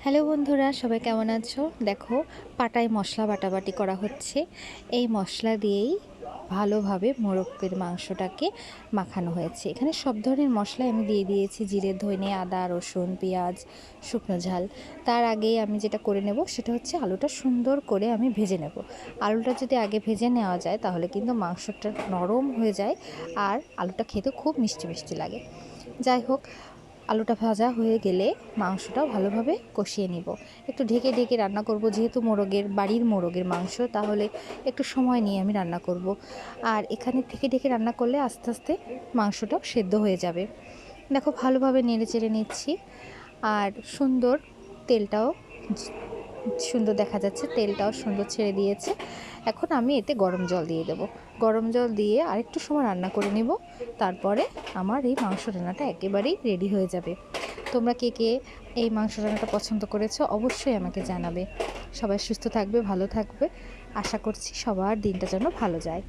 Hello বন্ধুরা, সবাই কেমন আছো? দেখো, পাটায় মশলা বাটাবাটি করা হচ্ছে। এই মশলা দিয়েই ভালোভাবে মোরগের মাংসটাকে মাখানো হয়েছে। এখানে সব ধরনের মশলাই আমি দিয়ে দিয়েছি, জিরে, ধনে, আদা, রসুন, পেঁয়াজ, শুকনো ঝাল। তার আগেই আমি যেটা করে নেব সেটা হচ্ছে আলুটা সুন্দর করে আমি ভেজে নেব। আলুটা যদি আগে ভেজে নেওয়া যায় তাহলে কিন্তু মাংসটা নরম হয়ে যায় আর আলুটা খেতে খুব মিষ্টি মিষ্টি লাগে। যাই হোক, আলুটা ভাজা হয়ে গেলে মাংসটাও ভালোভাবে কষিয়ে নিব। একটু ঢেকে ঢেকে রান্না করব, যেহেতু বাড়ির মোরগের মাংস, তাহলে একটু সময় নিয়ে আমি রান্না করব। আর এখানে ঢেকে ঢেকে রান্না করলে আস্তে আস্তে মাংসটাও সেদ্ধ হয়ে যাবে। দেখো, ভালোভাবে নেড়ে চেড়ে নিচ্ছি আর তেলটাও সুন্দর দেখা যাচ্ছে, তেলটাও সুন্দর ছেড়ে দিয়েছে। এখন আমি এতে গরম জল দিয়ে দেব। গরম জল দিয়ে আরেকটু সময় রান্না করে নেব। তারপরে আমার এই মাংস রান্নাটা একেবারেই রেডি হয়ে যাবে। তোমরা কে কে এই মাংস রান্নাটা পছন্দ করেছো অবশ্যই আমাকে জানাবে। সবাই সুস্থ থাকবে, ভালো থাকবে। আশা করছি সবার দিনটা যেন ভালো যায়।